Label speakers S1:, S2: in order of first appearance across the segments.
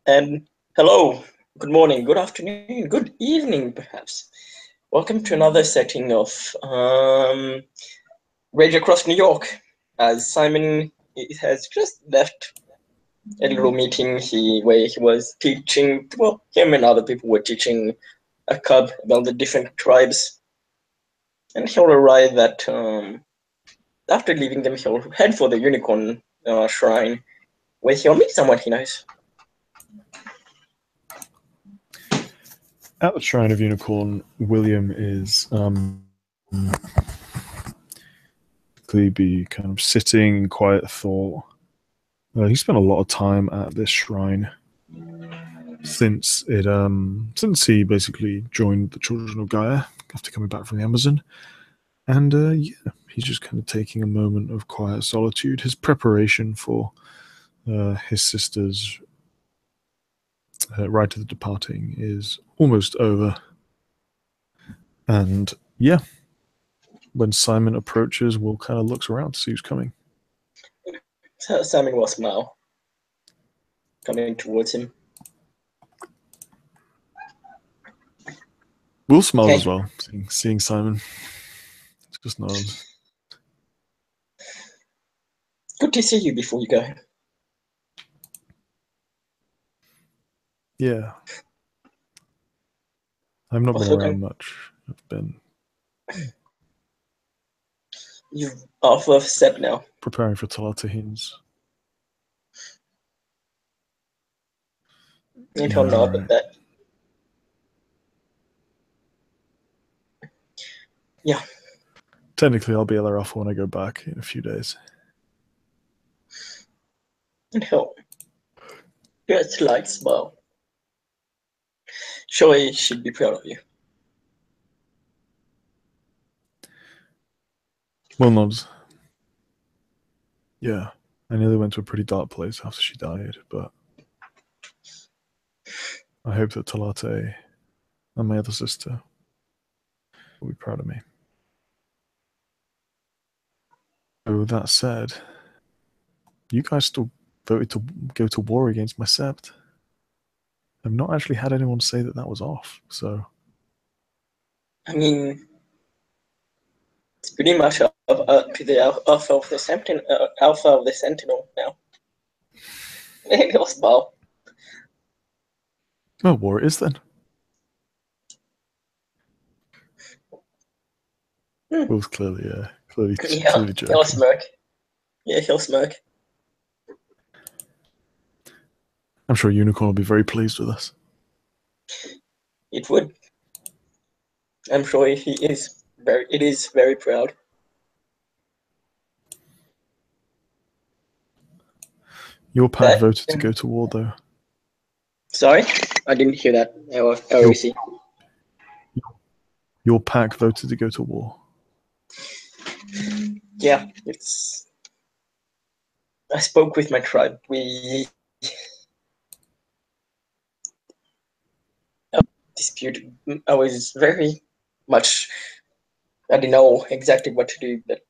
S1: And hello, good morning, good afternoon, good evening, perhaps. Welcome to another setting of Rage Across New York. As Simon has just left a little meeting where he was teaching, well, him and other people were teaching a cub about the different tribes. And he'll arrive at, after leaving them, he'll head for the Unicorn Shrine, where he'll meet someone he knows.
S2: At the Shrine of Unicorn, William is be kind of sitting in quiet thought. He spent a lot of time at this shrine since he basically joined the Children of Gaia after coming back from the Amazon, and he's just kind of taking a moment of quiet solitude. His preparation for his sister's ride to the departing is almost over, and when Simon approaches, Will kind of looks around to see who's coming.
S1: Simon will smile, coming towards him.
S2: Will smiles as well, seeing Simon. It's just nods.
S1: Good to see you before you go.
S2: Yeah. I've not been around much. I've been...
S1: You're off of Seb now.
S2: Preparing for Talatahins.
S1: You don't know about that. Yeah.
S2: Technically, I'll be there off when I go back in a few days.
S1: And he'll just like smile. Surely she'd be proud of you.
S2: Will nods. Yeah, I nearly went to a pretty dark place after she died, but I hope that Talate and my other sister will be proud of me. So that said, you guys still voted to go to war against my sept. I've not actually had anyone say that was off, so...
S1: I mean, it's pretty much up to the alpha of the Sentinel now. He'll smile.
S2: Oh, war it is then. Will's clearly joking.
S1: He'll smirk. Yeah, he'll smirk.
S2: I'm sure Unicorn will be very pleased with us.
S1: It would. I'm sure it is very proud.
S2: Your pack voted to go to war, though.
S1: Sorry? I didn't hear that. LOC.
S2: Your pack voted to go to war.
S1: Yeah, I spoke with my tribe. We disputed. I was very much... I didn't know exactly what to do, but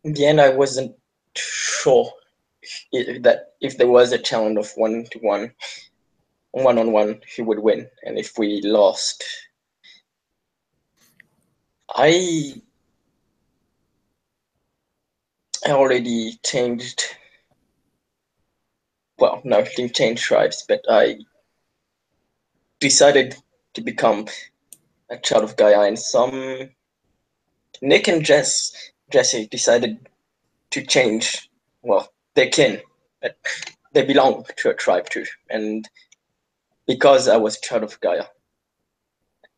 S1: in the end, I wasn't sure that if there was a challenge of 1-to-1, 1-on-1, who would win, and if we lost, I already changed. Well, no, I didn't change tribes, but I decided to become a child of Gaia, and Nick and Jesse decided to change. Well, they can, but they belong to a tribe too, and because I was a child of Gaia,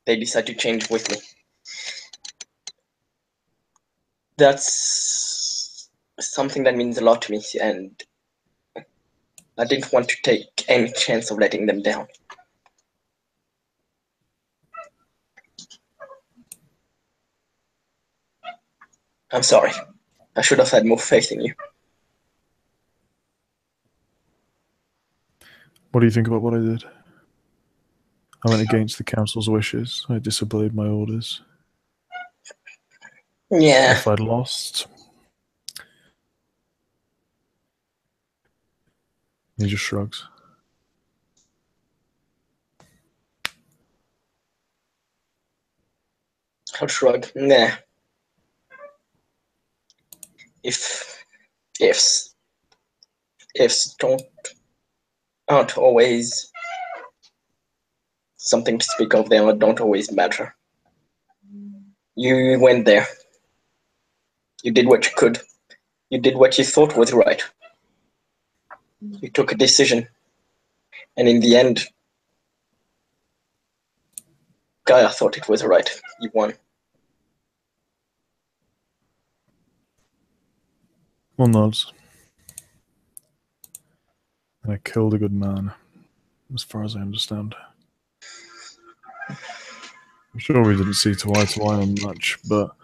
S1: they decided to change with me. That's something that means a lot to me, and I didn't want to take any chance of letting them down. I'm sorry. I should have had more faith in you.
S2: What do you think about what I did? I went against the council's wishes. I disobeyed my orders.
S1: Yeah.
S2: If I'd lost, He just shrugs.
S1: I'll shrug. Nah. Ifs aren't always something to speak of. They don't always matter. You went there. You did what you could. You did what you thought was right. You took a decision. And in the end, Gaia thought it was right. You won.
S2: One nods. And I killed a good man, as far as I understand. I'm sure we didn't see eye to eye on much, but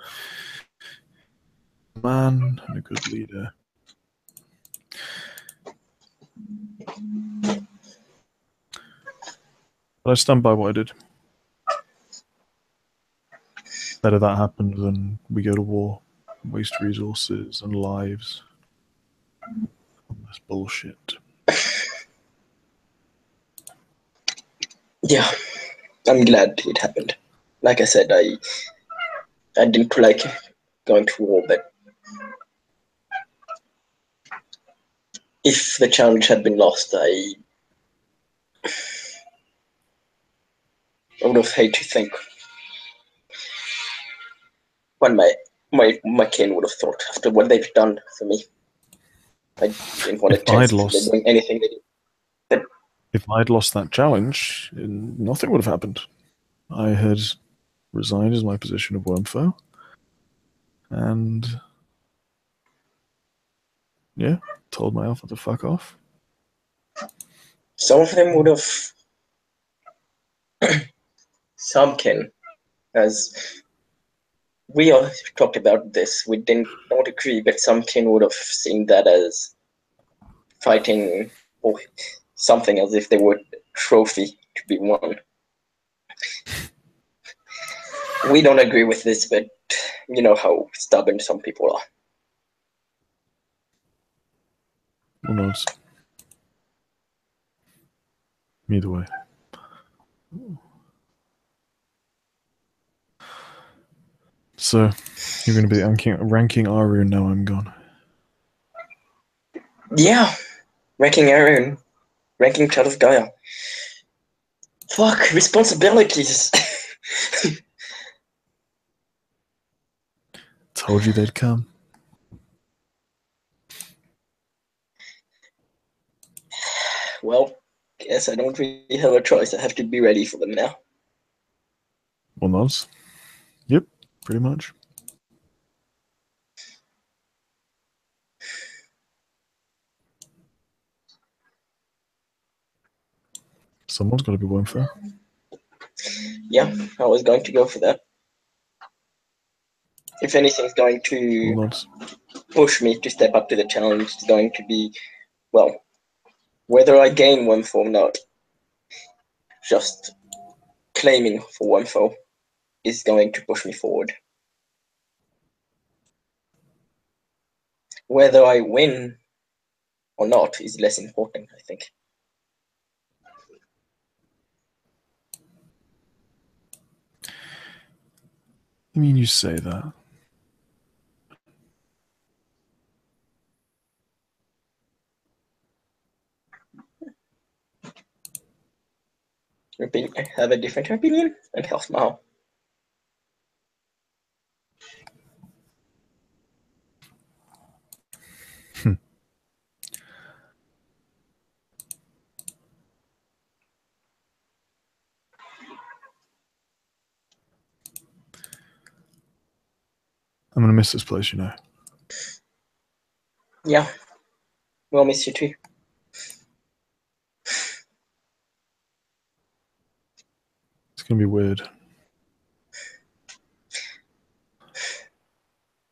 S2: a man and a good leader. But I stand by what I did. Better that happened than we go to war, waste resources and lives on this bullshit.
S1: Yeah, I'm glad it happened. Like I said, I didn't like going to war, but if the challenge had been lost, I would have hated to think what my kin would have thought after what they've done for me. I didn't want to test them doing anything they did.
S2: If I'd lost that challenge, nothing would have happened. I had resigned as my position of Wormfoe, and yeah, told my alpha to fuck off.
S1: Some of them would have. Some kin, as we all talked about this, we don't agree, but some kin would have seen that as fighting or something, as if they were a trophy to be won. We don't agree with this, but you know how stubborn some people are.
S2: Who knows? Either way. So, you're going to be ranking Aru now I'm gone.
S1: Yeah, ranking Aaron, ranking Child of Gaia. Fuck, responsibilities.
S2: Told you they'd come.
S1: Well, guess I don't really have a choice. I have to be ready for them now.
S2: Well, nods. Yep, pretty much. Someone's got to be Wormfoe.
S1: Yeah, I was going to go for that. If anything's going to push me to step up to the challenge, it's going to be, well, whether I gain Wormfoe or not, just claiming for Wormfoe is going to push me forward. Whether I win or not is less important, I think.
S2: I mean, you say that.
S1: Have a different opinion and he'll smile.
S2: I'm going to miss this place, you know.
S1: Yeah, we'll miss you too.
S2: It's going to be weird.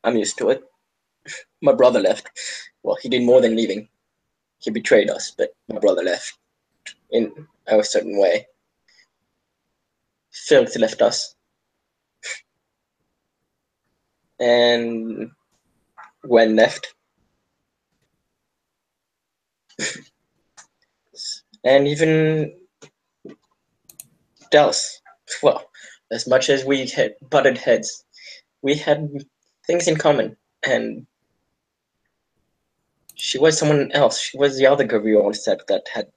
S1: I'm used to it. My brother left. Well, he did more than leaving. He betrayed us, but my brother left in a certain way. Felix left us. And Gwen left. And even Dallas, well, as much as we had butted heads, we had things in common. And she was someone else. She was the other girl we all said that had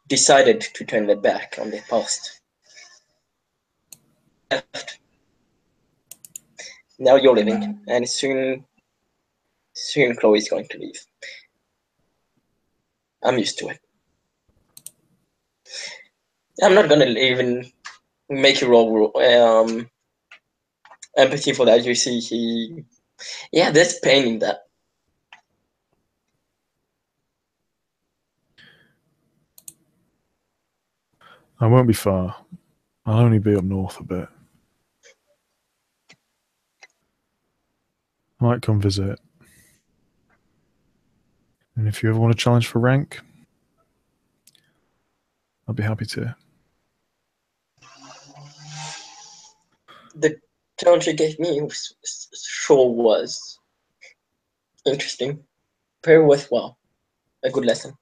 S1: decided to turn their back on their past. Left. Now you're leaving, and soon Chloe's going to leave. I'm used to it. I'm not gonna even make you roll empathy for that. You see, there's pain in that.
S2: I won't be far. I'll only be up north a bit. I might come visit. And if you ever want to challenge for rank, I'll be happy to.
S1: The challenge you gave me sure was interesting, very worthwhile, a good lesson.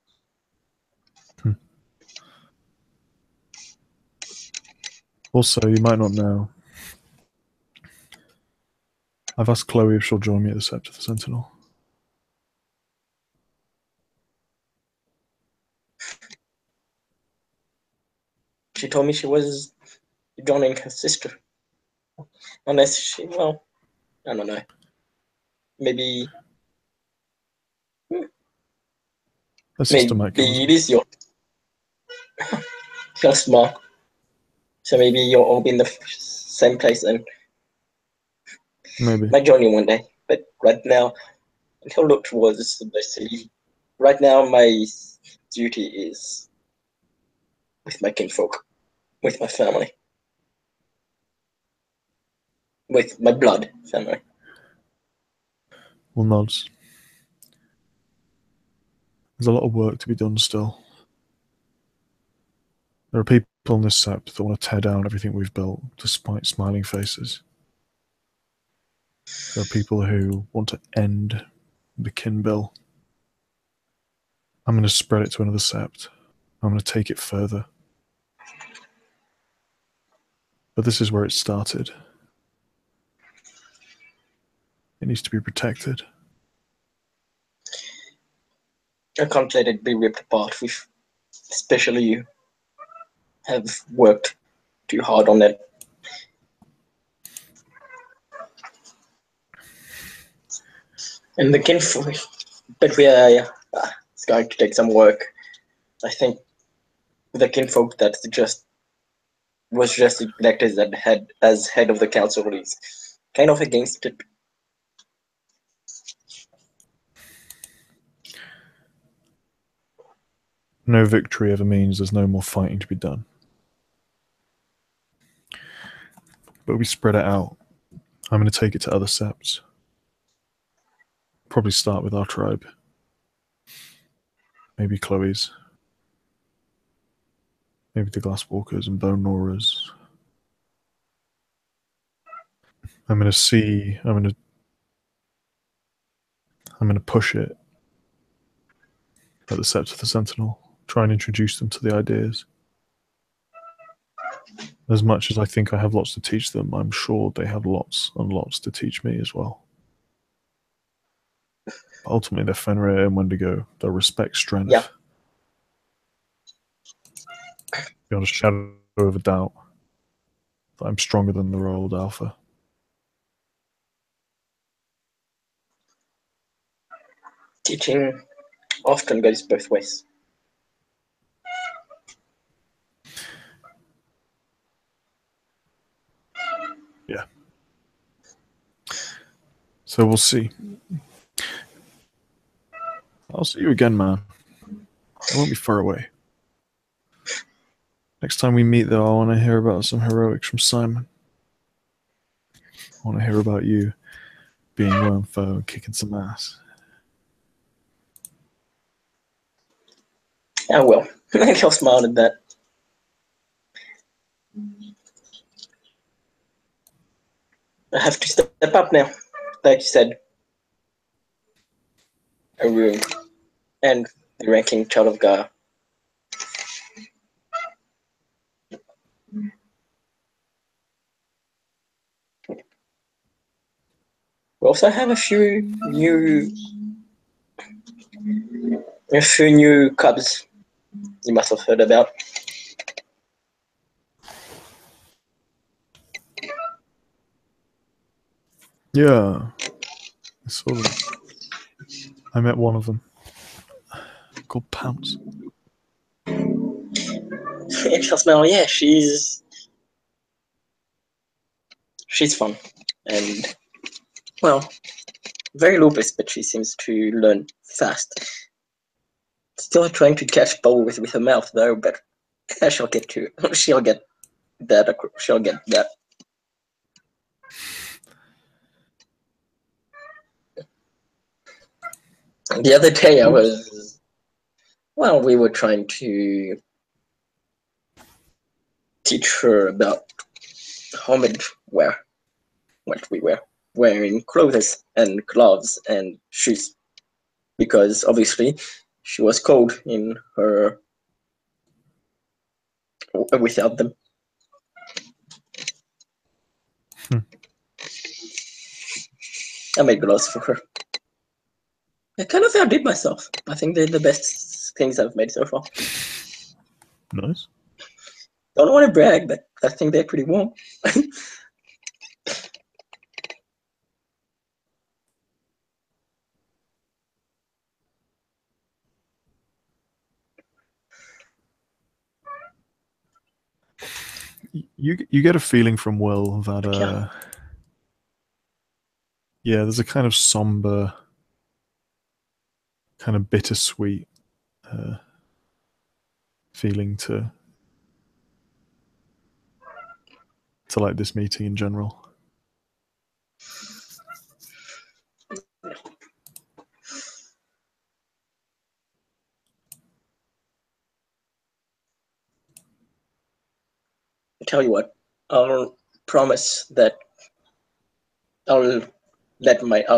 S2: Also, you might not know, I've asked Chloe if she'll join me at the Sept of the Sentinel.
S1: She told me she was joining her sister. Unless she, well, I don't know. Maybe
S2: Her sister might come as
S1: it
S2: well.
S1: is your small. So maybe you'll all be in the same place then.
S2: Maybe.
S1: Might join you one day. But right now, until look towards the city, right now my duty is with my kinfolk, with my family, with my blood family.
S2: Well, nods. There's a lot of work to be done still. There are people in this Sept that want to tear down everything we've built, despite smiling faces. There are people who want to end the kin bill. I'm going to spread it to another Sept. I'm going to take it further. But this is where it started. It needs to be protected.
S1: I can't let it be ripped apart. We've, especially you, have worked too hard on it. And the kinfolk, but it's going to take some work. I think the kinfolk that was just elected as head of the council is kind of against it.
S2: No victory ever means there's no more fighting to be done. But we spread it out. I'm going to take it to other Septs. Probably start with our tribe. Maybe Chloe's. Maybe the Glasswalkers and Bone Gnawers. I'm going to push it at the Sept of the Sentinel. Try and introduce them to the ideas. As much as I think I have lots to teach them, I'm sure they have lots and lots to teach me as well. Ultimately, they're Fenrir and Wendigo. They'll respect strength.
S1: Yeah.
S2: Beyond a shadow of a doubt that I'm stronger than the old Alpha.
S1: Teaching often goes both ways.
S2: Yeah. So we'll see. I'll see you again, man. I won't be far away. Next time we meet, though, I want to hear about some heroics from Simon. I want to hear about you being Wormfoe and kicking some ass.
S1: I will. Maybe I'll smile at that. I have to step up now. Like you said, Arun and the ranking child of Gaia also have a few new cubs you must have heard about.
S2: Yeah, I saw them. I met one of them called Pounce.
S1: Smell, yeah, she's fun and, well, very lupus, but she seems to learn fast. Still trying to catch bubbles with her mouth though, but she'll get that. She'll get that. The other day we were trying to teach her about homemade wear, what we wear, wearing clothes and gloves and shoes, because obviously she was cold in her without them. I made gloves for her. I kind of outdid myself. I think they're the best things I've made so far.
S2: Nice.
S1: Don't want to brag, but I think they're pretty warm.
S2: You get a feeling from Will that yeah, there's a kind of somber, kind of bittersweet feeling to like this meeting in general.
S1: I tell you what, I'll promise that I'll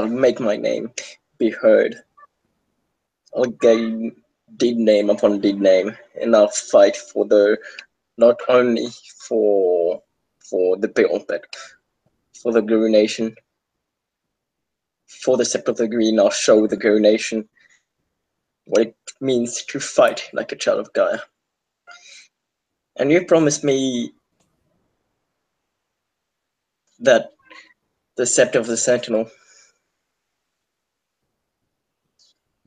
S1: make my name be heard. I'll gain deed name upon deed name, and I'll fight for not only for the bill, but for the Guru Nation. For the Sept of the Green, I'll show the Guru Nation what it means to fight like a child of Gaia. And you promised me that the Sept of the Sentinel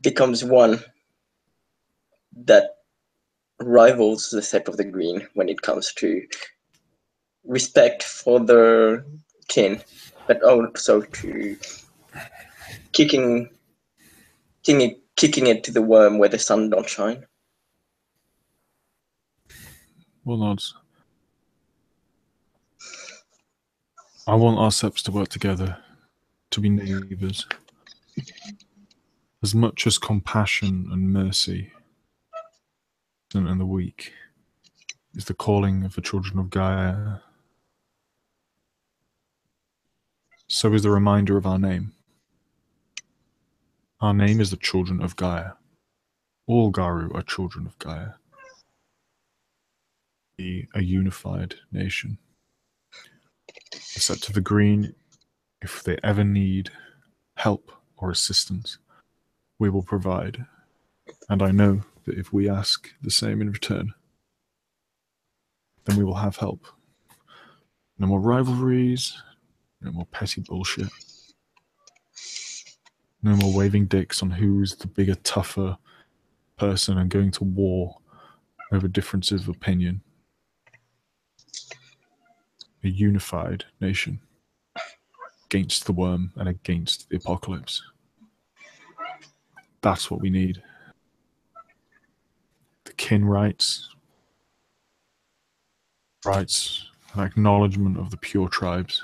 S1: becomes one that rivals the Sept of the Green when it comes to respect for their kin, but also to kicking it to the worm where the sun don't shine.
S2: Well, nods. I want our septs to work together, to be neighbours. As much as compassion and mercy and the weak is the calling of the children of Gaia, so is the reminder of our name. Our name is the children of Gaia. All Garu are children of Gaia. Be a unified nation. The Sept of the Green, if they ever need help or assistance, we will provide. And I know that if we ask the same in return, then we will have help. No more rivalries, no more petty bullshit. No more waving dicks on who's the bigger, tougher person and going to war over differences of opinion. A unified nation against the worm and against the apocalypse. That's what we need. The kin rights, an acknowledgement of the pure tribes.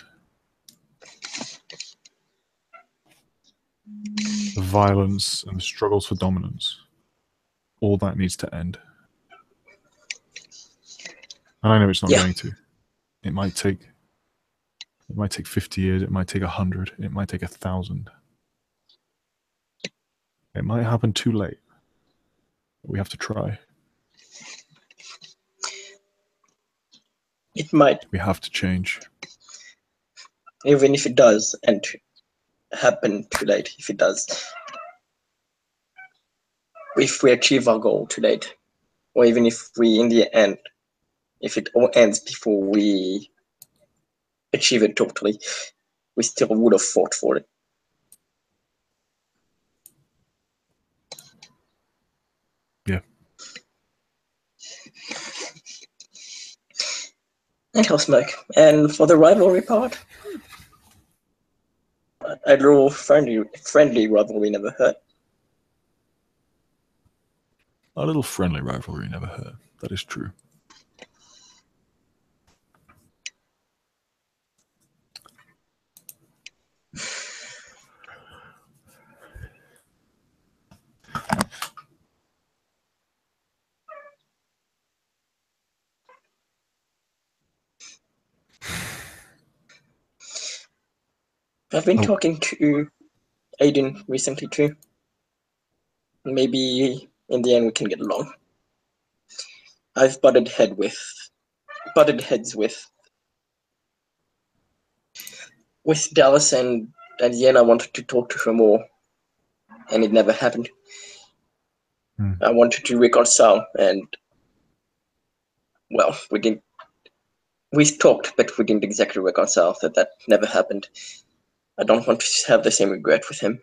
S2: The violence and the struggles for dominance. All that needs to end. And I know it's not going to. It might take 50 years, it might take 100, it might take 1,000. It might happen too late. But we have to try.
S1: It might.
S2: We have to change.
S1: Even if it does, and happen too late if it does. If we achieve our goal too late, or even if we, in the end, if it all ends before we achieve it totally, we still would have fought for it.
S2: Yeah.
S1: Anyhow, Smoke. And for the rivalry part, a little friendly rivalry never hurt.
S2: A little friendly rivalry never hurt. That is true.
S1: I've been talking to Aiden recently too. Maybe in the end we can get along. I've butted heads with Dallas, and at the end I wanted to talk to her more, and it never happened. I wanted to reconcile, and well, we didn't. We talked, but we didn't exactly reconcile. That never happened. I don't want to have the same regret with him.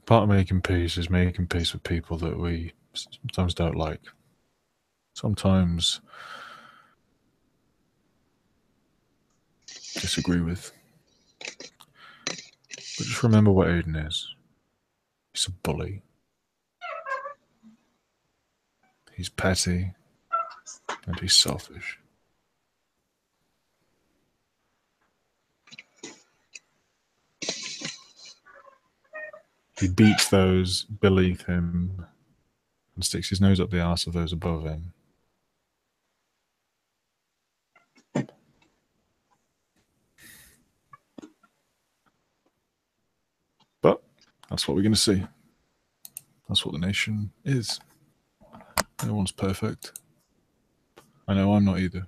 S2: Part of making peace is making peace with people that we sometimes don't like. Sometimes disagree with. But just remember what Aiden is. He's a bully. He's petty. And he's selfish. He beats those beneath him and sticks his nose up the arse of those above him. But that's what we're going to see. That's what the nation is. No one's perfect. I know I'm not either.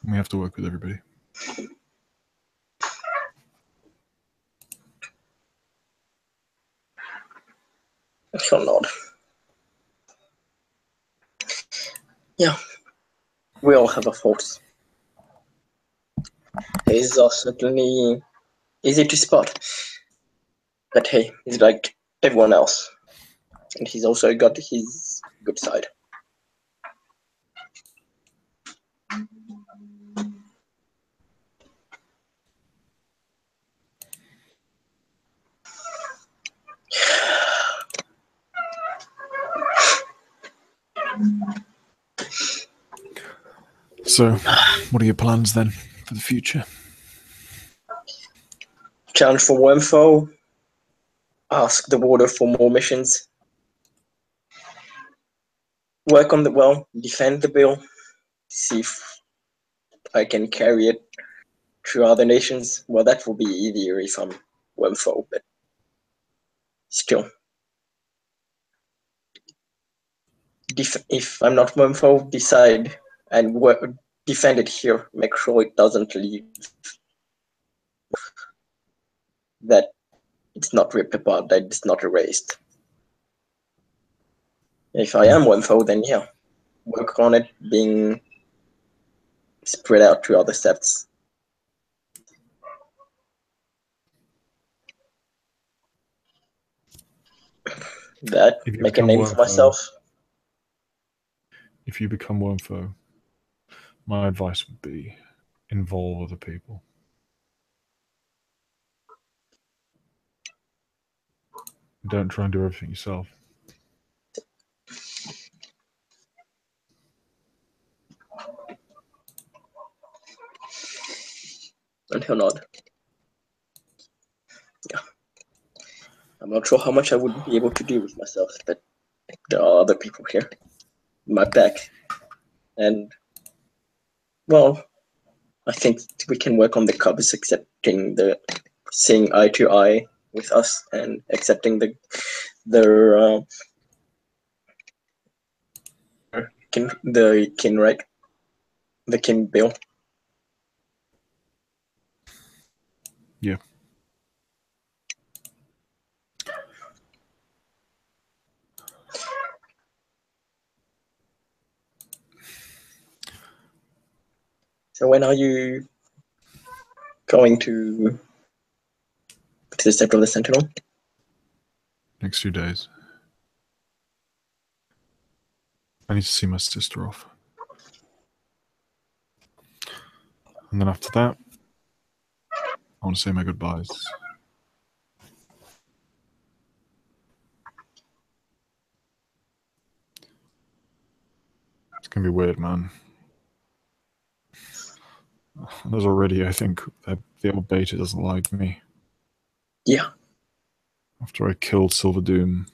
S2: We have to work with everybody.
S1: Sure not. Yeah, we all have our faults. His are certainly easy to spot, but hey, he's like everyone else, and he's also got his good side.
S2: So, what are your plans then for the future?
S1: Challenge for Wormfoe. Ask the Warder for more missions. Work on defend the bill. See if I can carry it to other nations. Well, that will be easier if I'm Wormfoe, but still. If I'm not Wormfoe, decide and defend it here. Make sure it doesn't leave. That it's not ripped apart, that it's not erased. If I am Wormfoe, then yeah, work on it being spread out to other septs. That, make a name for myself.
S2: If you become Wormfoe, my advice would be involve other people. Don't try and do everything yourself.
S1: And he'll nod. Yeah. I'm not sure how much I would be able to do with myself, but there are other people here in my back. And, well, I think we can work on the Cubs accepting seeing eye to eye with us and accepting their king, right? The king bill.
S2: Yeah.
S1: So when are you going to the step of the Sentinel?
S2: Next 2 days. I need to see my sister off. And then after that, I want to say my goodbyes. It's going to be weird, man. There's already, I think, that the old beta doesn't like me.
S1: Yeah.
S2: After I killed Silver Doom,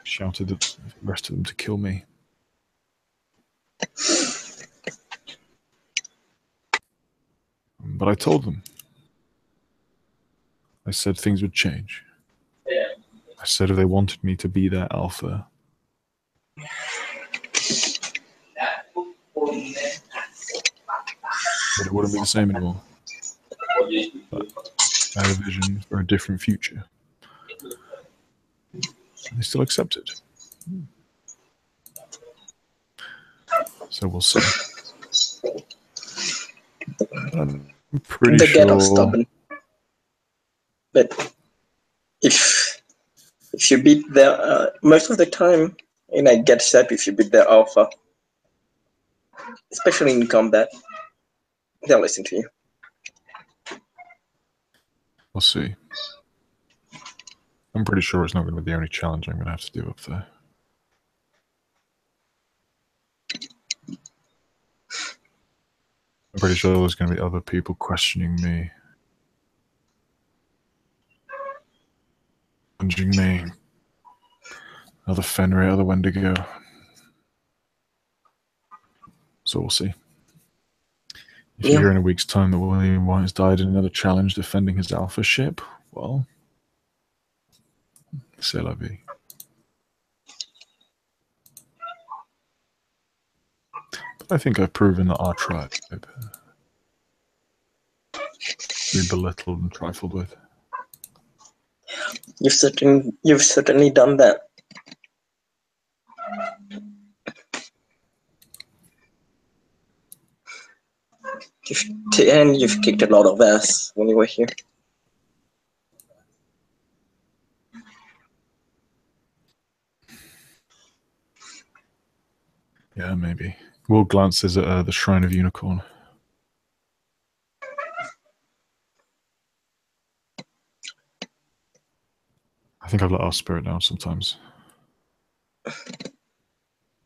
S2: shouted at the rest of them to kill me. But I told them. I said things would change. I said if they wanted me to be their alpha, that it wouldn't be the same anymore. But I had a vision for a different future. And they still accept it. So we'll see. I'm pretty
S1: They get
S2: sure.
S1: stubborn. But if you beat their most of the time, I get set if you beat their alpha, especially in combat, they'll listen to you.
S2: We'll see. I'm pretty sure it's not going to be the only challenge I'm going to have to do up there. I'm pretty sure there's going to be other people questioning me, challenging me. Other Fenrir, other Wendigo. So we'll see. If you hear in a week's time that William White has died in another challenge defending his alpha ship, well, c'est la vie. But I think I've proven that our tribe be belittled and trifled with.
S1: You've certainly done that. And you've kicked a lot of ass when you were here.
S2: Yeah, maybe. Will glances at the Shrine of Unicorn. I think I've let our spirit down sometimes.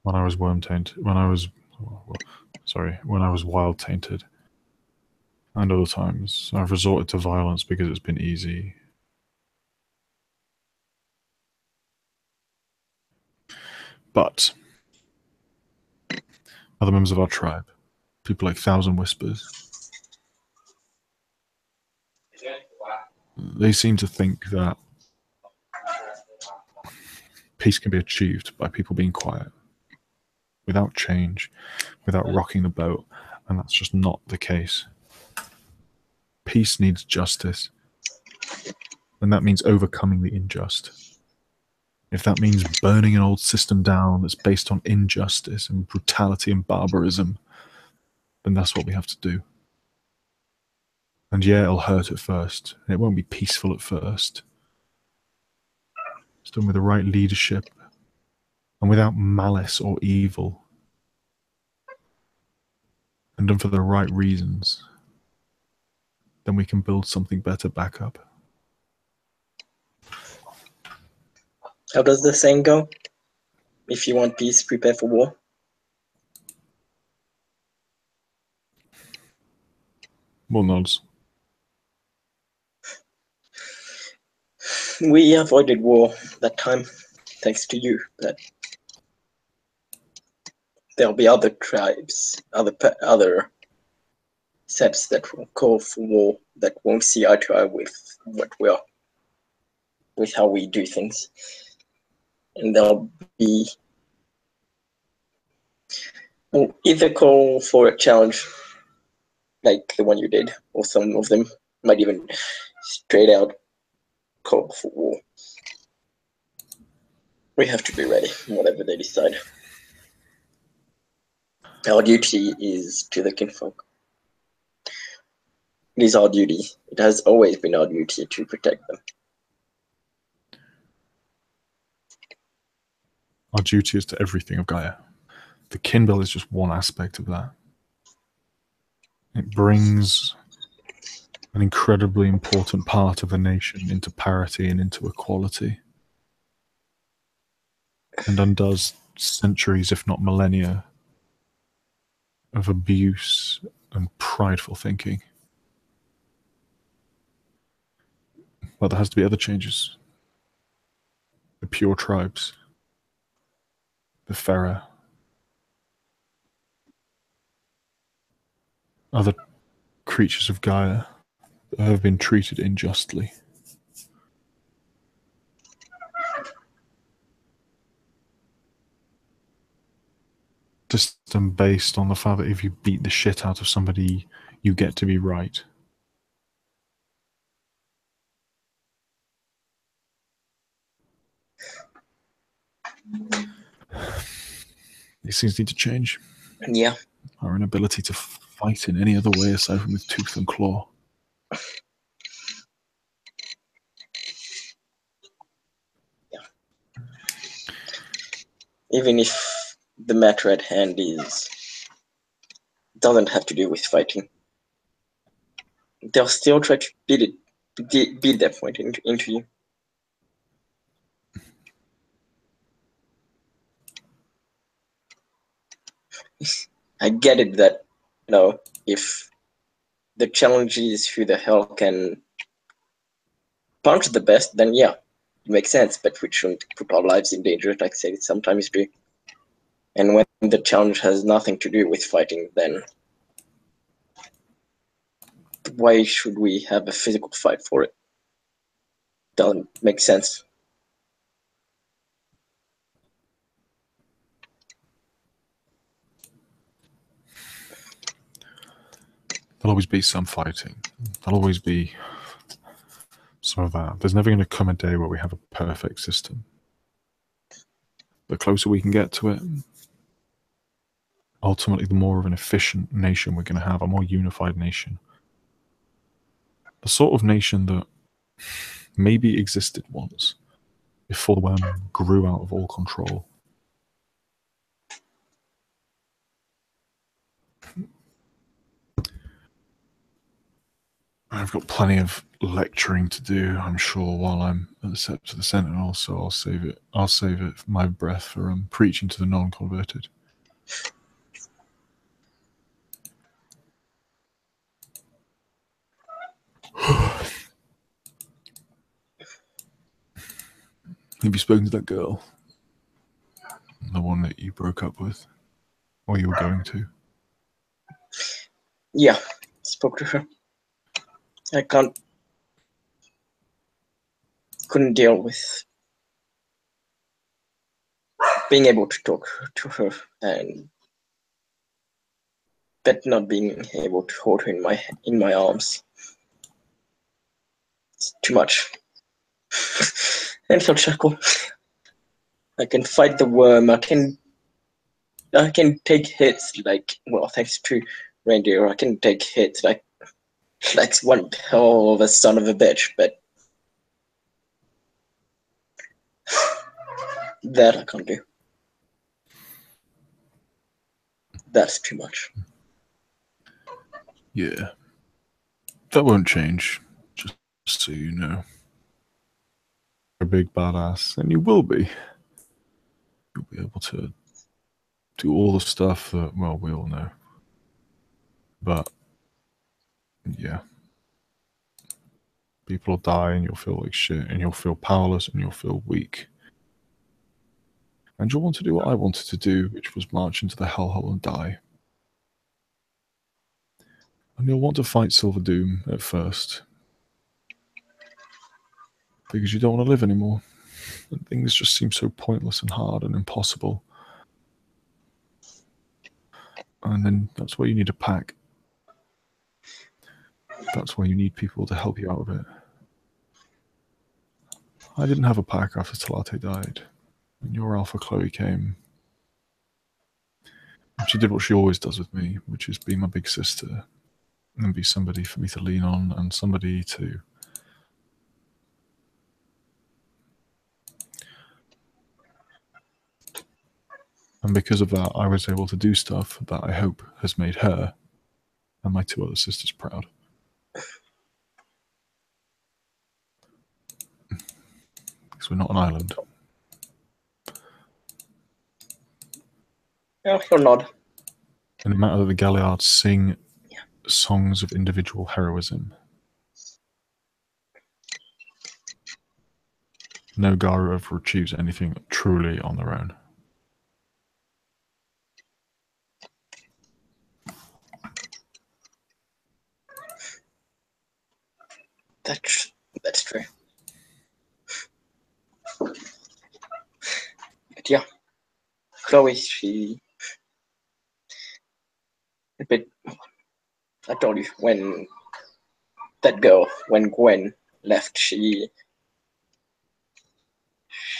S2: When I was worm tainted, when I was wild tainted, and other times I've resorted to violence because it's been easy. But other members of our tribe, people like Thousand Whispers, they seem to think that peace can be achieved by people being quiet, without change, without rocking the boat, and that's just not the case. Peace needs justice, and that means overcoming the unjust. If that means burning an old system down that's based on injustice and brutality and barbarism, then that's what we have to do. And yeah, it'll hurt at first, and it won't be peaceful at first. It's done with the right leadership and without malice or evil, and done for the right reasons, then we can build something better back up.
S1: How does the saying go? If you want peace, prepare for war.
S2: More nods.
S1: We avoided war that time, thanks to you. But there'll be other tribes, other sets that will call for war that won't see eye to eye with what we are, with how we do things, and there'll be Well, either call for a challenge like the one you did, or some of them might even straight out call for war. We have to be ready, whatever they decide. Our duty is to the kinfolk. It is our duty. It has always been our duty to protect them.
S2: Our duty is to everything of Gaia. The Kinbell is just one aspect of that. It brings an incredibly important part of a nation into parity and into equality, and undoes centuries, if not millennia, of abuse and prideful thinking. But there has to be other changes. The pure tribes, the Fera, other creatures of Gaia that have been treated unjustly. System based on the fact that if you beat the shit out of somebody, you get to be right. These things need to change.
S1: Yeah.
S2: Our inability to fight in any other way aside from with tooth and claw.
S1: Yeah. Even if the matter at hand doesn't have to do with fighting, they'll still try to beat that point into you. I get it that, if the challenge is who the hell can punch the best, then yeah, it makes sense, but we shouldn't put our lives in danger, like I said, sometimes do. And when the challenge has nothing to do with fighting, then why should we have a physical fight for it? Doesn't make sense.
S2: There'll always be some fighting. There'll always be some of that. There's never going to come a day where we have a perfect system. The closer we can get to it, ultimately the more of an efficient nation we're going to have, a more unified nation. The sort of nation that maybe existed once before the worm grew out of all control. I've got plenty of lecturing to do, I'm sure, while I'm at the steps of the Sentinel, so I'll save it for my breath for preaching to the non-converted. Have you spoken to that girl? The one that you broke up with? Or you were going to?
S1: Yeah, spoke to her. I couldn't deal with being able to talk to her and but not being able to hold her in my arms. It's too much. And he'll chuckle. I can fight the worm. I can take hits thanks to reindeer. I can take hits like one hell of a son of a bitch, but that I can't do. That's too much.
S2: Yeah. That won't change, just so you know. You're a big badass, and you will be. You'll be able to do all the stuff that, well, we all know. But, yeah. People will die, and you'll feel like shit, and you'll feel powerless, and you'll feel weak. And you'll want to do what I wanted to do, which was march into the hellhole and die. And you'll want to fight Silver Doom at first. Because you don't want to live anymore. And things just seem so pointless and hard and impossible. And then that's why you need a pack. That's why you need people to help you out of it. I didn't have a pack after Talate died. When your Alpha Chloe came, she did what she always does with me, which is be my big sister and be somebody for me to lean on and somebody to and because of that I was able to do stuff that I hope has made her and my two other sisters proud. Because we're not an island.
S1: Oh, you're not.
S2: And the matter that the Galliards sing songs of individual heroism. No Garu ever achieves anything truly on their own.
S1: That's true. But yeah, Chloe, she a bit. I told you when Gwen left, she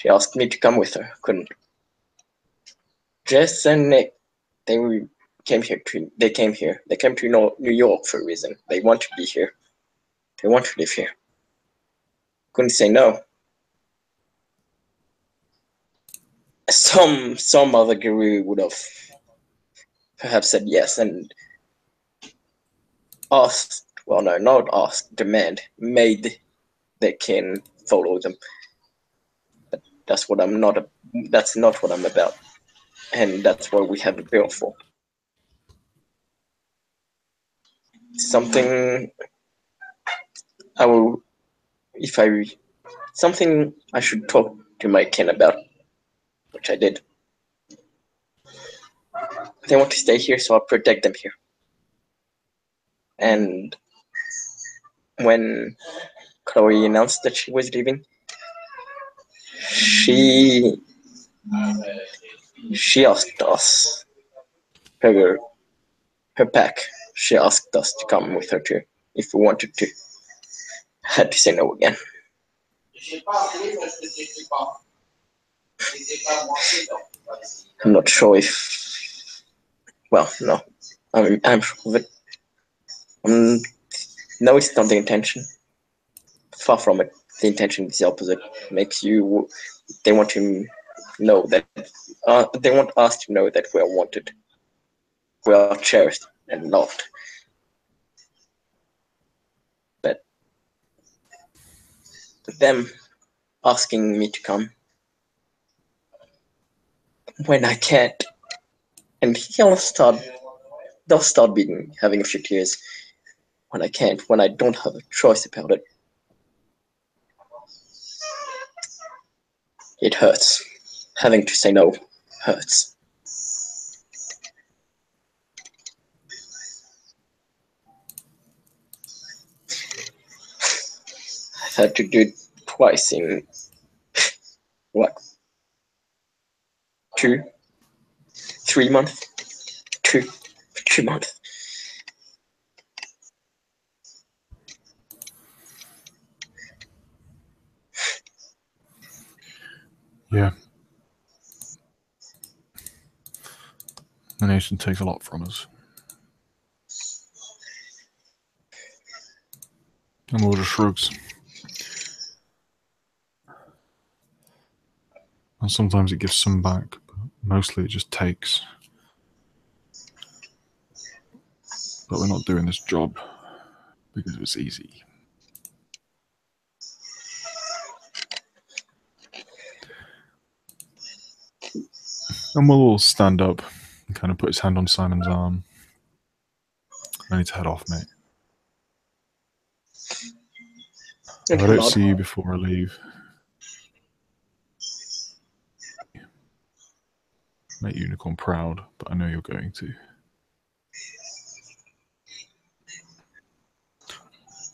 S1: asked me to come with her. Couldn't. Jess and Nick, came here. They came here. They came to New York for a reason. They want to be here. They want to live here. Couldn't say no. Some other guru would have perhaps said yes and asked. Well, no, not asked. Made their kin follow them. But that's what I'm not. That's not what I'm about, and that's what we have a bill for. Something I will, if I, something I should talk to my kin about, which I did. They want to stay here, so I'll protect them here. And when Chloe announced that she was leaving, she asked us, her pack. She asked us to come with her too, if we wanted to. I had to say no again. I'm not sure if. Well, no. I'm sure of it. No, it's not the intention. Far from it. The intention is the opposite. Makes you. They want to know that. They want us to know that we are wanted. We are cherished and loved. But them asking me to come when I can't, and they'll start having a few tears when I can't, when I don't have a choice about it. It hurts. Having to say no hurts. I've had to do it twice in what? 3 months? 2 months.
S2: Yeah. The nation takes a lot from us. And Lord shrugs. And sometimes it gives some back, but mostly it just takes. But we're not doing this job because it was easy. And we'll all stand up and kind of put his hand on Simon's arm. I need to head off, mate. If I don't see you before I leave, make Unicorn proud, but I know you're going to.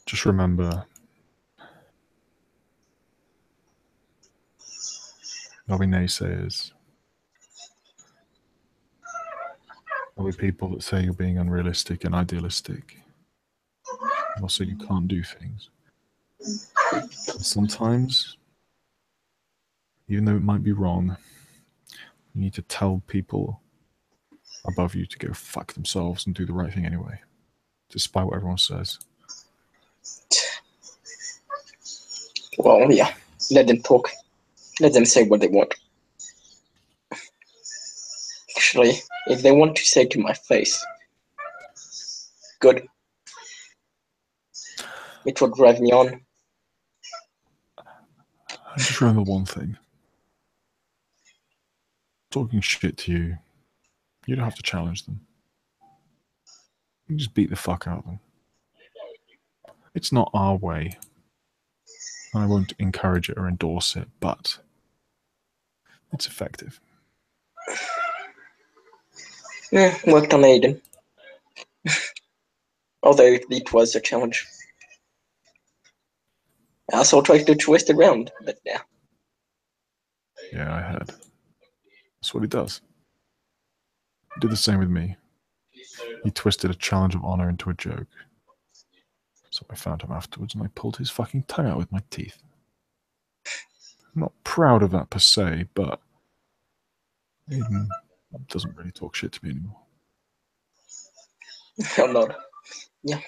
S2: Just remember, there'll be naysayers. There'll There'll be people that say you're being unrealistic and idealistic. And also, you can't do things. And sometimes, even though it might be wrong, you need to tell people above you to go fuck themselves and do the right thing anyway, despite what everyone says.
S1: Well, yeah. Let them talk. Let them say what they want. Actually, if they want to say to my face, good. It will drive me on.
S2: And just remember one thing. Talking shit to you, you don't have to challenge them. You can just beat the fuck out of them. It's not our way. And I won't encourage it or endorse it, but it's effective.
S1: Yeah, worked on Aiden. Although it was a challenge. I also tried to twist around, but yeah.
S2: Yeah, I heard. That's what he does. He did the same with me. He twisted a challenge of honor into a joke. So I found him afterwards and I pulled his fucking tongue out with my teeth. I'm not proud of that per se, but Aiden doesn't really talk shit to me anymore.
S1: I'm not. Yeah.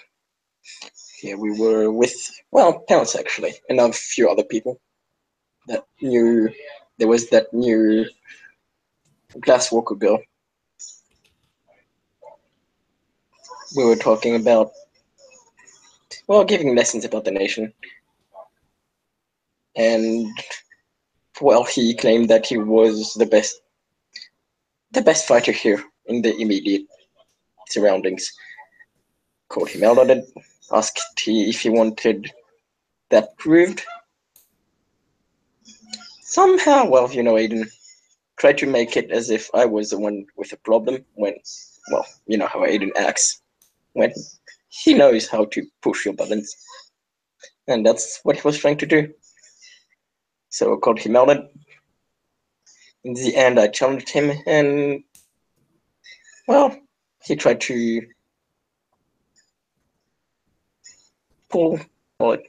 S1: Yeah, we were with, well, parents actually, and a few other people that knew. There was that new Glasswalker girl. We were talking about, well, giving lessons about the nation. And, well, he claimed that he was the best fighter here in the immediate surroundings. Called him out on it, asked if he wanted that proved. Somehow, well, Aiden tried to make it as if I was the one with a problem when, well, you know how Aiden acts. When he knows how to push your buttons. And that's what he was trying to do. So I called him out. In the end, I challenged him, and, well, he tried to pull it.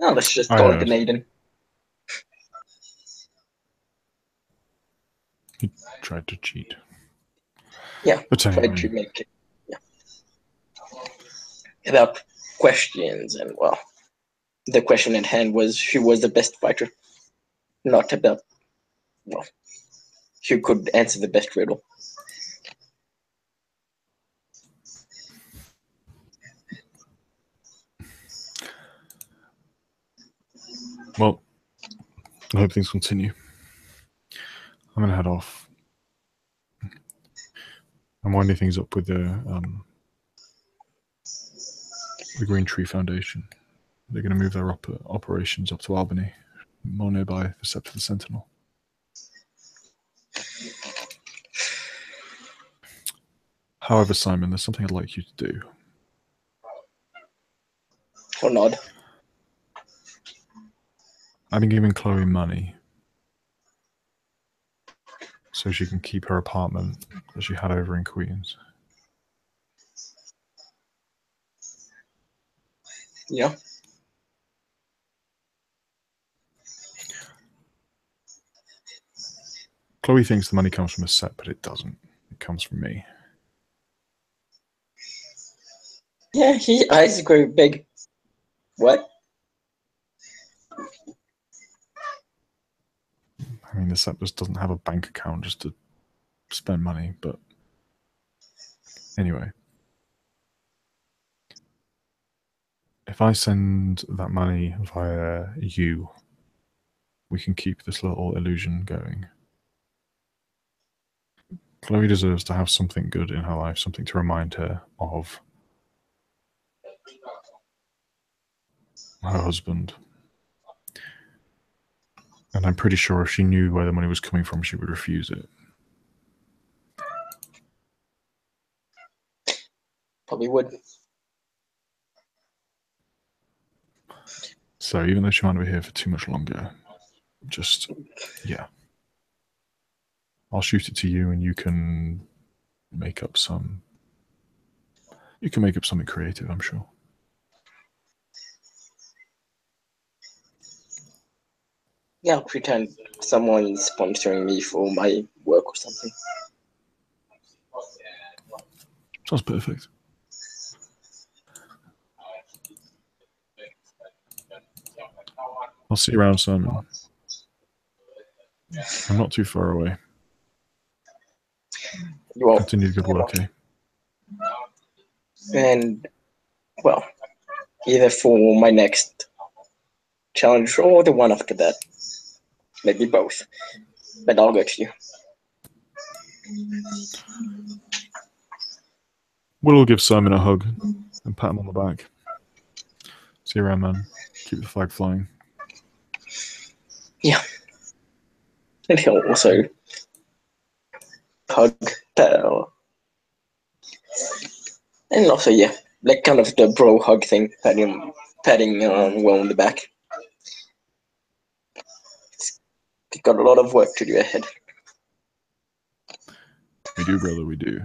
S1: Now let's just call it an Aiden.
S2: He tried to cheat.
S1: Yeah,
S2: but anyway.
S1: tried to make it. Yeah. About questions, and, well, the question at hand was who was the best fighter, not about, well, who could answer the best riddle.
S2: Well, I hope things continue. I'm going to head off. I'm winding things up with the Green Tree Foundation. They're going to move their operations up to Albany, more nearby for Sept the Sentinel. However, Simon, there's something I'd like you to do.
S1: Or not.
S2: I've been giving Chloe money so she can keep her apartment that she had over in Queens.
S1: Yeah.
S2: Chloe thinks the money comes from a set, but it doesn't. It comes from me.
S1: Yeah, his eyes grow big. What?
S2: I mean, the set just doesn't have a bank account just to spend money, but anyway. If I send that money via you, we can keep this little illusion going. Chloe deserves to have something good in her life, something to remind her of her husband. And I'm pretty sure if she knew where the money was coming from, she would refuse it.
S1: Probably would.
S2: So even though she might not be here for too much longer, just, yeah. I'll shoot it to you and you can make up some. You can make up something creative, I'm sure.
S1: Yeah, I'll pretend someone's sponsoring me for my work or something.
S2: Sounds perfect. I'll see you around, Simon. I'm not too far away.
S1: You are.
S2: Continue good work, eh?
S1: And, well, either for my next challenge or the one after that. Maybe both. But I'll go to you.
S2: Will give Simon a hug and pat him on the back. See you around, man. Keep the flag flying.
S1: Yeah. And he'll also hug Pearl. And also, yeah, like kind of the bro hug thing, patting Will on the back. You've got a lot of work to do ahead.
S2: We do, brother, we do.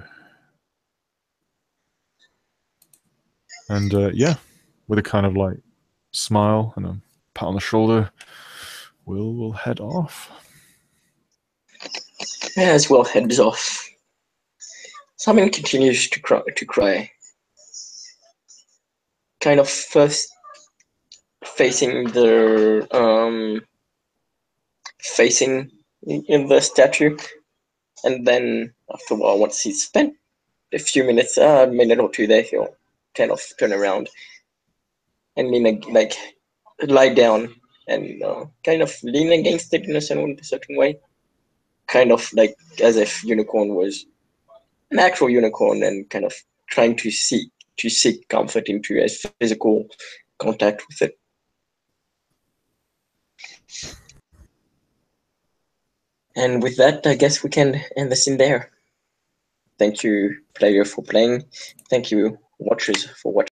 S2: And yeah, with a kind of like smile and a pat on the shoulder, we'll head off.
S1: As Will heads off, Simon continues to cry. Kind of first facing the in the statue, and then after a while, once he's spent a few minutes, a minute or two there, he'll kind of turn around and lie down and kind of lean against it in a certain way, kind of like as if Unicorn was an actual unicorn and kind of trying to seek comfort into a physical contact with it. And with that, I guess we can end this in there. Thank you, player, for playing. Thank you, watchers, for watching.